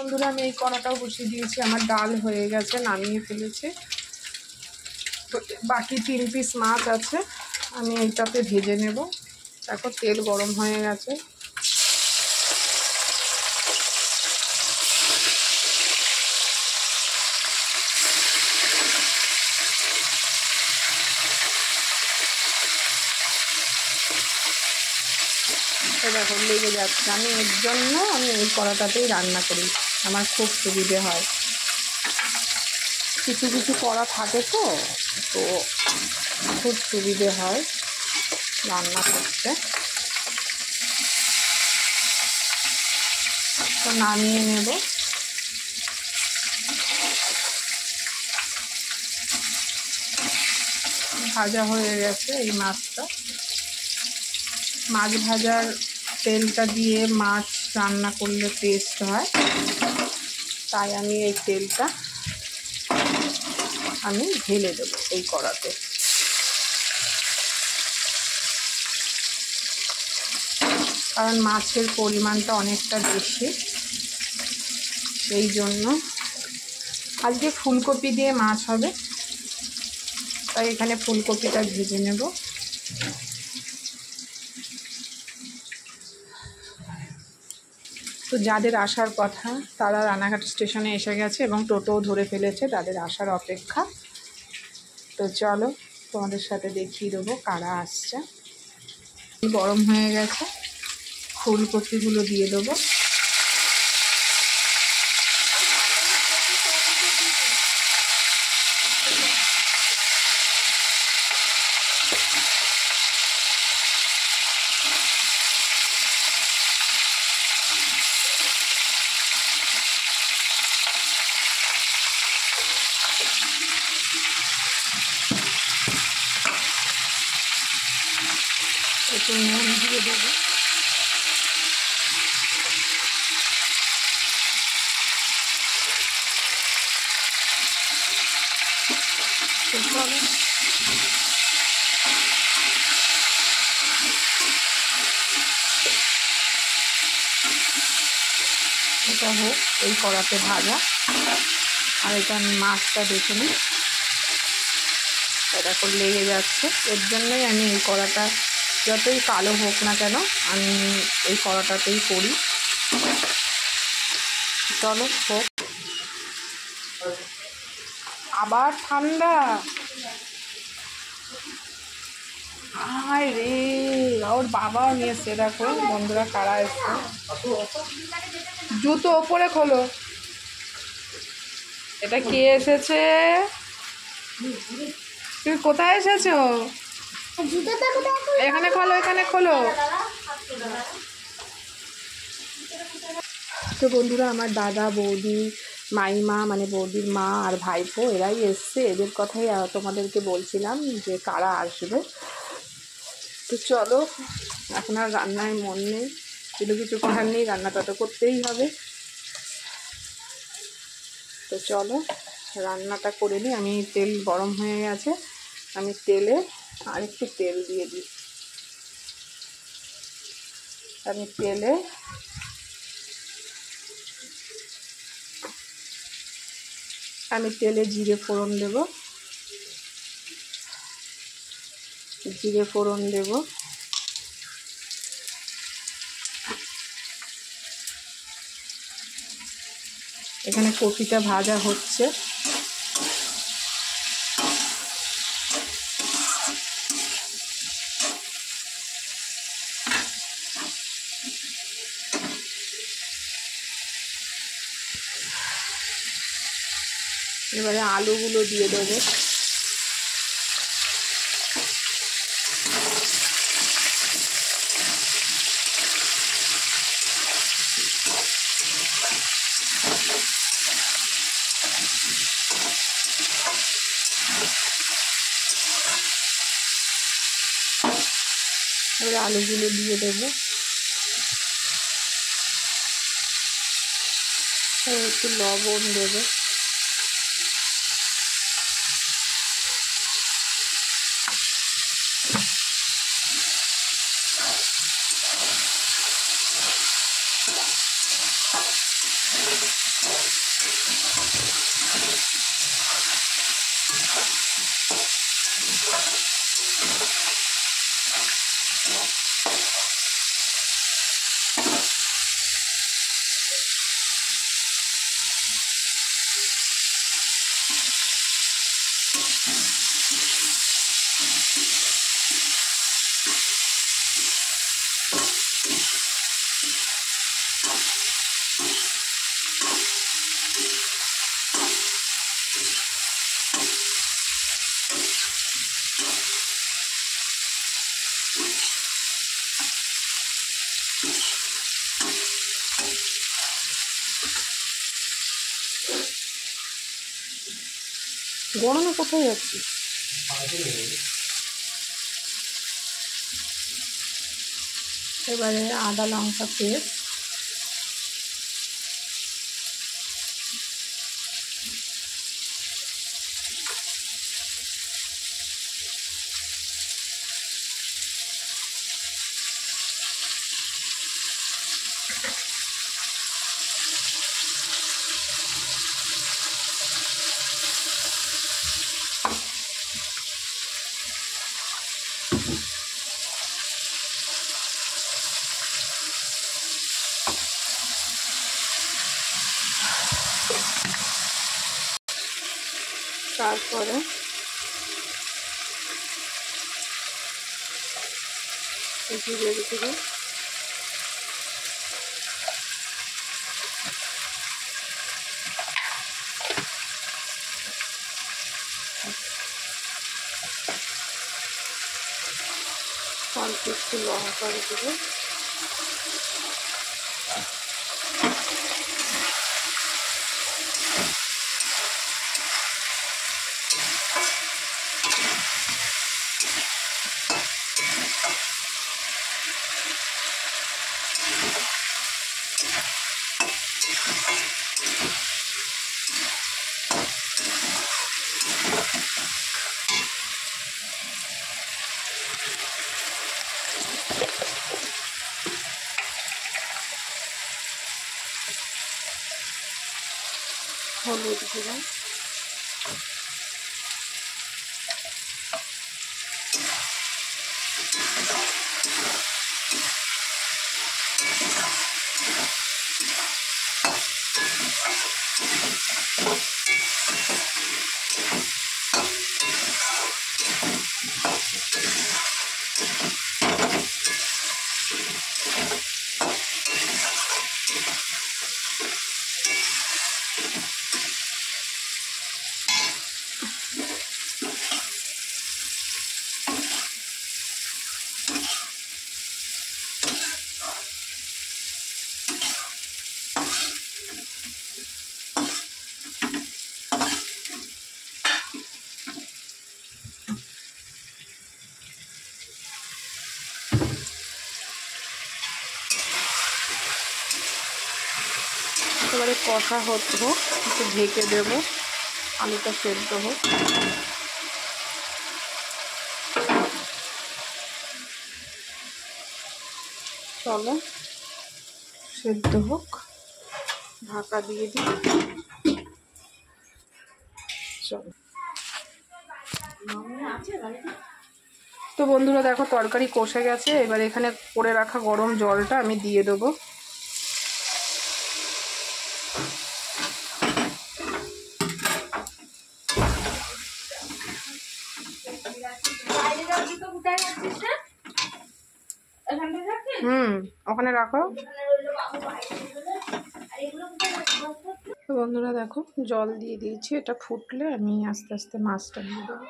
বন্ধুরা আমি এই কড়াটাও বসিয়ে দিয়েছি, আমার ডাল হয়ে গেছে, নামিয়ে ফেলেছি। তো বাকি 3 পিস মাছ আছে, আমি এইটাতে ভেজে নেব। দেখো তেল গরম হয়ে গেছে। দেখো লেগে যাচ্ছে, আমি এর জন্য এই কড়াটাতেই রান্না করি, আমার খুব সুবিধে হয়। কিছু কিছু কড়া থাকে তো খুব সুবিধে হয় রান্না করতে। তো নামিয়ে নেব। ভাজা হয়ে গেছে এই মাছটা। মাছ ভাজার তেলটা দিয়ে মাছ রান্না করলে টেস্ট হয়, তাই আমি এই তেলটা ঢেলে দেবো এই কড়াতে। কারণ মাছের পরিমাণটা অনেকটা বেশি, সেই জন্য। আজকে ফুলকপি দিয়ে মাছ হবে, তাই এখানে ফুলকপিটা ভেজে নেব। তো যাদের আসার কথা তারা রানাঘাট স্টেশনে এসে গেছে এবং টোটোও ধরে ফেলেছে, তাদের আসার অপেক্ষা। তো চলো তোমাদের সাথে দেখিয়ে দেবো কারা আসছে। গরম হয়ে গেছে, ফুলকপিগুলো দিয়ে দেবো। একটু নুন দিয়ে দেবো। এটা হোক এই কড়াতে ভাজা। আর এটা মাছটা দেখে নিই, এটা করে লেগে যাচ্ছে। এর জন্যই আমি এই কড়াটা যতই কালো হোক না কেন আমি এই কড়াটাতেই করি। চলো হোক। আবার ঠান্ডা, আয় রে, ওর বাবাও নিয়ে এসছে। দেখো বন্ধুরা কারা এসছে। জুতো ওপরে খোলো। এটা কে এসেছে? তুমি কোথায় এসেছো? এখানে খোলো, এখানে খোলো। তো বন্ধুরা আমার দাদা, বৌদি, মাইমা মানে বৌদির মা আর ভাইপো এরাই এসছে। এদের কথাই তোমাদেরকে বলছিলাম যে কারা আসবে। তো চলো, এখন আর রান্নায় মন নেই, কিন্তু কিছু করার নেই, রান্নাটা তো করতেই হবে। তো চলো রান্নাটা করে নিই। আমি তেল গরম হয়ে গেছে, আমি তেলে আরেকটু তেল দিয়ে দিই। আমি তেলে জিরে ফোড়ন দেব। এখানে কপিটা ভাজা হচ্ছে। এবারে আলুগুলো দিয়ে দেবো। এবারে আলুগুলো দিয়ে দেবো। একটু লবণ দেবো। গরমে কোথায় যাচ্ছি? এবারে আদা লঙ্কা পেস্ট, তারপরে জিরে গুঁড়ো, অল্প একটু লঙ্কার গুঁড়ো, হলুদ গুঁড়ো, এবারে কষা হতে হোক, একটু ঢেকে দেবো, আলুটা সেদ্ধ হোক। চলো সেদ্ধ হোক, ঢাকা দিয়ে দিই। চলো, তো বন্ধুরা দেখো তরকারি কষে গেছে। এবার এখানে করে রাখা গরম জলটা আমি দিয়ে দেবো। ওখানে রাখো। তো বন্ধুরা দেখো জল দিয়ে দিয়েছি, এটা ফুটলে আমি আস্তে আস্তে মাছটা দিয়ে দেবো।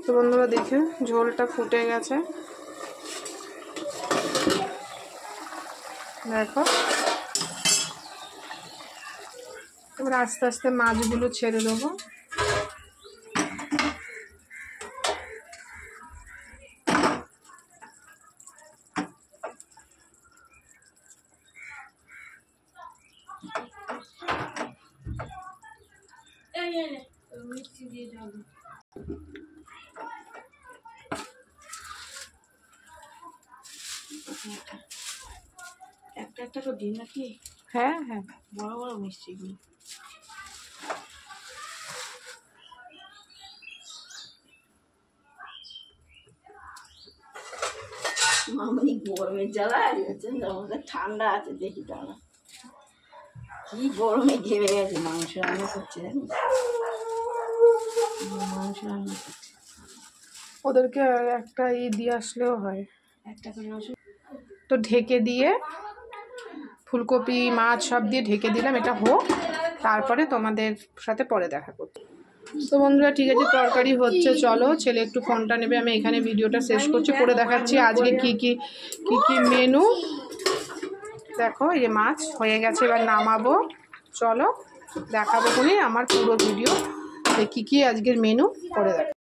তো বন্ধুরা দেখে ঝোলটা ফুটে গেছে, দেখো। এবার আস্তে আস্তে মাছগুলো ছেড়ে দেবো। একটা একটা করে দিন নাকি? হ্যাঁ হ্যাঁ, বড় বড় মিষ্টিগুলো। মামনি গরমের জ্বালা আমাদের ঠান্ডা আছে, দেখি দাঁড়া কি গরমে ঘেমে গেছে। মাংস রান্না করছে, জানিস মাংস রান্না করছে। ওদেরকে একটা দিয়ে আসলেও হয়। একটা করে মাংস তো ঢেকে দিয়ে ফুলকপি মাছ সব দিয়ে ঢেকে দিলাম, এটা হোক, তারপরে তোমাদের সাথে পরে দেখা করছি। তো বন্ধুরা ঠিক আছে, তরকারি হচ্ছে, চলো ছেলে একটু ফোনটা নেবে, আমি এখানে ভিডিওটা শেষ করছি, করে দেখাচ্ছি আজকে কি কি মেনু। দেখো এই যে মাছ হয়ে গেছে, এবার নামাবো, চলো দেখাবো তুমি আমার পুরো ভিডিও কি কি আজকের মেনু করে দেখো।